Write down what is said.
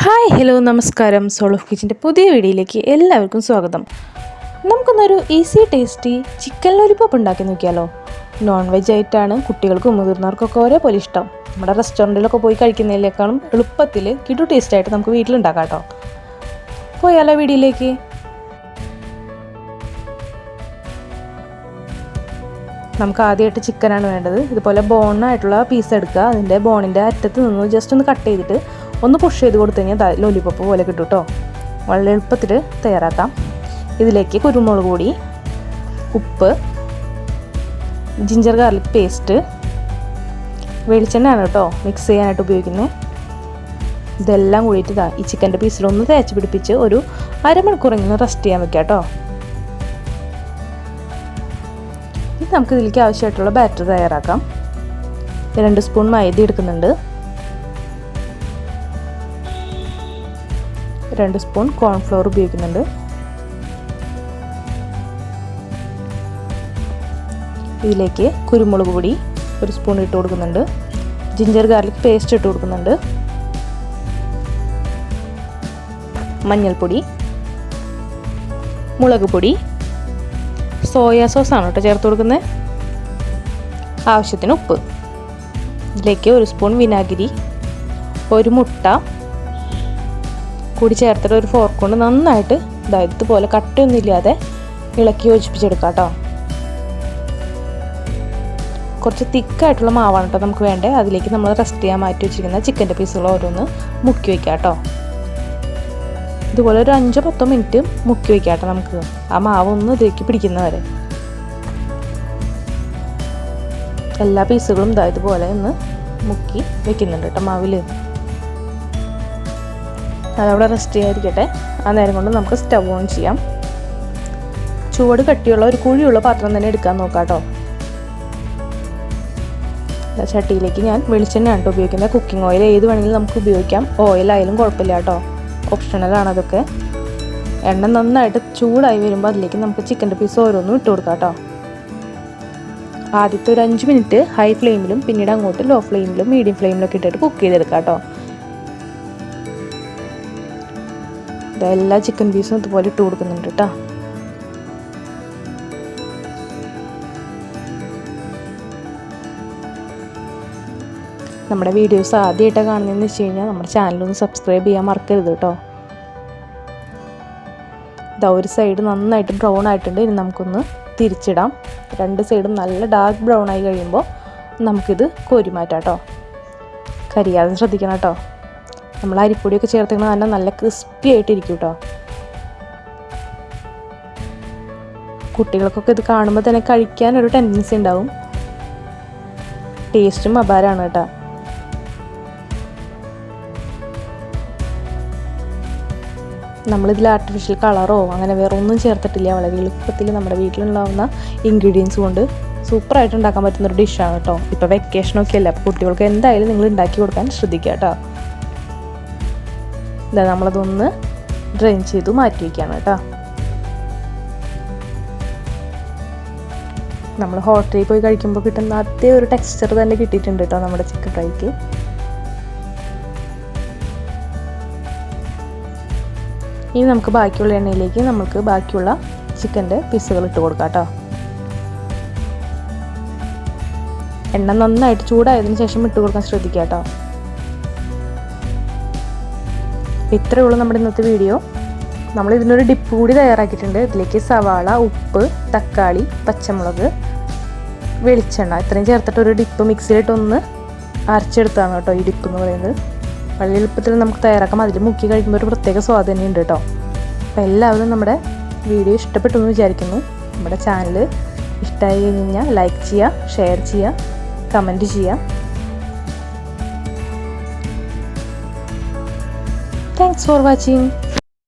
Hi hello നമസ്കാരം. Soul of കിച്ചൻ്റെ പുതിയ വീഡിയോയിലേക്ക് എല്ലാവർക്കും സ്വാഗതം. നമുക്കൊന്നൊരു ഈസി ടേസ്റ്റി ചിക്കൻ ലോലിപോപ്പ് ഉണ്ടാക്കി നോക്കിയാലോ. നോൺ വെജ് ആയിട്ടാണ് കുട്ടികൾക്കും മുതിർന്നവർക്കൊക്കെ ഒരേപോലെ ഇഷ്ടം. നമ്മുടെ റെസ്റ്റോറൻറ്റിലൊക്കെ പോയി കഴിക്കുന്നതിനേക്കാളും എളുപ്പത്തിൽ കിടു ടേസ്റ്റായിട്ട് നമുക്ക് വീട്ടിലുണ്ടാക്കാം കേട്ടോ. പോയാലോ വീഡിയോയിലേക്ക്. നമുക്ക് ആദ്യമായിട്ട് ചിക്കനാണ് വേണ്ടത്. ഇതുപോലെ ബോണായിട്ടുള്ള പീസ് എടുക്കുക. അതിൻ്റെ ബോണിൻ്റെ അറ്റത്ത് നിന്ന് ജസ്റ്റ് ഒന്ന് കട്ട് ചെയ്തിട്ട് ഒന്ന് പുഷ് ചെയ്ത് കൊടുത്തു കഴിഞ്ഞാൽ ലോലിപോപ്പ് പോലെ കിട്ടും കേട്ടോ. വളരെ എളുപ്പത്തിൽ തയ്യാറാക്കാം. ഇതിലേക്ക് കുരുമുളക് പൊടി, ഉപ്പ്, ജിഞ്ചർ ഗാർലിക് പേസ്റ്റ്, വെളിച്ചെണ്ണയാണ് കേട്ടോ മിക്സ് ചെയ്യാനായിട്ട് ഉപയോഗിക്കുന്നത്. ഇതെല്ലാം കൂടിയിട്ട് ഈ ചിക്കൻ്റെ പീസിലൊന്ന് തേച്ച് പിടിപ്പിച്ച് ഒരു അരമണിക്കൂറെങ്കിലും റെസ്റ്റ് ചെയ്യാൻ വെക്കാം കേട്ടോ. ഇത് നമുക്ക് ഇതിലേക്ക് ആവശ്യമായിട്ടുള്ള ബാറ്റർ തയ്യാറാക്കാം. 2 സ്പൂൺ മൈദ എടുക്കുന്നുണ്ട്, 2 സ്പൂൺ കോൺഫ്ലോർ ഉപയോഗിക്കുന്നുണ്ട്, ഇതിലേക്ക് കുരുമുളക് പൊടി 1 സ്പൂൺ ഇട്ട് കൊടുക്കുന്നുണ്ട്, ജിഞ്ചർ ഗാർലിക് പേസ്റ്റ് ഇട്ട് കൊടുക്കുന്നുണ്ട്, മഞ്ഞൾപ്പൊടി, മുളക് പൊടി, സോയാ സോസാണ് കേട്ടോ ചേർത്ത് കൊടുക്കുന്നത്, ആവശ്യത്തിന് ഉപ്പ്, ഇതിലേക്ക് 1 സ്പൂൺ വിനാഗിരി, 1 മുട്ട കൂടി ചേർത്തിട്ട് ഒരു ഫോർക്ക് കൊണ്ട് നന്നായിട്ട് ഇതുപോലെ കട്ടയൊന്നും ഇല്ലാതെ ഇളക്കി യോജിപ്പിച്ചെടുക്കാം കേട്ടോ. കുറച്ച് തിക്കായിട്ടുള്ള മാവാണ് കേട്ടോ നമുക്ക് വേണ്ടത്. അതിലേക്ക് നമ്മൾ റെസ്റ്റ് ചെയ്യാൻ മാറ്റി വെച്ചിരിക്കുന്ന ചിക്കൻ്റെ പീസുകൾ ഓരോന്ന് മുക്കി വയ്ക്കാം കേട്ടോ. ഇതുപോലെ ഒരു 5-10 മിനിറ്റ് മുക്കി വയ്ക്കാം കേട്ടോ. നമുക്ക് ആ മാവ് ഒന്ന് ഇതിലേക്ക് പിടിക്കുന്നവരെ എല്ലാ പീസുകളും ഇതുപോലെ ഒന്ന് മുക്കി വെക്കുന്നുണ്ട് കേട്ടോ മാവിൽ. അതവിടെ റെസ്റ്റ് ചെയ്യാതിരിക്കട്ടെ. ആ നേരം കൊണ്ട് നമുക്ക് സ്റ്റവ് ഓൺ ചെയ്യാം. ചുവട് കട്ടിയുള്ള ഒരു കുഴിയുള്ള പാത്രം തന്നെ എടുക്കാൻ നോക്കാം കേട്ടോ. ചട്ടിയിലേക്ക് ഞാൻ വെളിച്ചെണ്ണയാണ് കേട്ടോ ഉപയോഗിക്കുന്നത്. കുക്കിംഗ് ഓയിൽ ഏത് വേണമെങ്കിലും നമുക്ക് ഉപയോഗിക്കാം. ഓയിലായാലും കുഴപ്പമില്ല കേട്ടോ, ഓപ്ഷണലാണ് അതൊക്കെ. എണ്ണ നന്നായിട്ട് ചൂടായി വരുമ്പോൾ അതിലേക്ക് നമുക്ക് ചിക്കൻ്റെ പീസ് ഓരോന്നും ഇട്ട് കൊടുക്കാം കേട്ടോ. ആദ്യത്തെ ഒരു 5 മിനിറ്റ് ഹൈ ഫ്ലെയിമിലും പിന്നീട് അങ്ങോട്ട് ലോ ഫ്ലെയിമിലും മീഡിയം ഫ്ലെയിമിലൊക്കെ ഇട്ടിട്ട് കുക്ക് ചെയ്തെടുക്കാം കേട്ടോ. എല്ലാ ചിക്കൻ പീസും ഇതുപോലെ ഇട്ട് കൊടുക്കുന്നുണ്ട് കേട്ടോ. നമ്മുടെ വീഡിയോസ് ആദ്യമായിട്ടാണ് കാണുന്നതെന്ന് വെച്ച് കഴിഞ്ഞാൽ നമ്മുടെ ചാനലൊന്ന് സബ്സ്ക്രൈബ് ചെയ്യാൻ മറക്കരുത് കേട്ടോ. ഒരു സൈഡ് നന്നായിട്ട് ബ്രൗൺ ആയിട്ടുണ്ട്. ഇനി നമുക്കൊന്ന് തിരിച്ചിടാം. 2 സൈഡും നല്ല ഡാർക്ക് ബ്രൗൺ ആയി കഴിയുമ്പോൾ നമുക്കിത് കോരി മാറ്റാം കേട്ടോ. കരിയാതെ ശ്രദ്ധിക്കണം കേട്ടോ. നമ്മൾ അരിപ്പൊടിയൊക്കെ ചേർത്തിങ്ങനെ തന്നെ നല്ല ക്രിസ്പി ആയിട്ടിരിക്കും കേട്ടോ. കുട്ടികൾക്കൊക്കെ ഇത് കാണുമ്പോൾ തന്നെ കഴിക്കാനൊരു ടെൻഡൻസി ഉണ്ടാവും. ടേസ്റ്റും അപാരമാണ് കേട്ടോ. നമ്മളിതിൽ ആർട്ടിഫിഷ്യൽ കളറോ അങ്ങനെ വേറെ ഒന്നും ചേർത്തിട്ടില്ല. വളരെ എളുപ്പത്തിൽ നമ്മുടെ വീട്ടിലുണ്ടാവുന്ന ഇൻഗ്രീഡിയൻസ് കൊണ്ട് സൂപ്പറായിട്ട് ഉണ്ടാക്കാൻ പറ്റുന്നൊരു ഡിഷാണ് കേട്ടോ. ഇപ്പോൾ വെക്കേഷനൊക്കെ അല്ലേ, അപ്പോൾ കുട്ടികൾക്ക് എന്തായാലും നിങ്ങൾ ഉണ്ടാക്കി കൊടുക്കാൻ ശ്രദ്ധിക്കുക കേട്ടോ. നമ്മളതൊന്ന് ഡ്രെയിൻ ചെയ്തു മാറ്റി വയ്ക്കുകയാണ് കേട്ടോ. നമ്മൾ ഹോട്ടലിൽ പോയി കഴിക്കുമ്പോൾ കിട്ടുന്ന അതേ ഒരു ടെക്സ്ചർ തന്നെ കിട്ടിയിട്ടുണ്ട് കേട്ടോ നമ്മുടെ ചിക്കൻ ഫ്രൈക്ക്. ഇനി നമുക്ക് ബാക്കിയുള്ള എണ്ണയിലേക്ക് നമുക്ക് ബാക്കിയുള്ള ചിക്കൻ്റെ പീസുകൾ ഇട്ട് കൊടുക്കാം കേട്ടോ. എണ്ണ നന്നായിട്ട് ചൂടായതിനു ശേഷം ഇട്ട് കൊടുക്കാൻ ശ്രദ്ധിക്കുക കേട്ടോ. ഇത്രയേ ഉള്ളൂ നമ്മുടെ ഇന്നത്തെ വീഡിയോ. നമ്മൾ ഇതിനൊരു ഡിപ്പ് കൂടി തയ്യാറാക്കിയിട്ടുണ്ട്. ഇതിലേക്ക് സവാള, ഉപ്പ്, തക്കാളി, പച്ചമുളക്, വെളിച്ചെണ്ണ ഇത്രയും ചേർത്തിട്ട് ഒരു ഡിപ്പ് മിക്സിയിലിട്ടൊന്ന് അരച്ചെടുത്താണ് കേട്ടോ ഈ ഡിപ്പ് എന്ന് പറയുന്നത്. വളരെ എളുപ്പത്തിൽ നമുക്ക് തയ്യാറാക്കാം. അതിൽ മുക്കി കഴിക്കുമ്പോൾ ഒരു പ്രത്യേക സ്വാദ് തന്നെയുണ്ട് കേട്ടോ. അപ്പോൾ എല്ലാവരും നമ്മുടെ വീഡിയോ ഇഷ്ടപ്പെട്ടു എന്ന് വിചാരിക്കുന്നു. നമ്മുടെ ചാനൽ ഇഷ്ടമായി കഴിഞ്ഞാൽ ലൈക്ക് ചെയ്യുക, ഷെയർ ചെയ്യുക, കമൻറ്റ് ചെയ്യുക. Thanks for watching.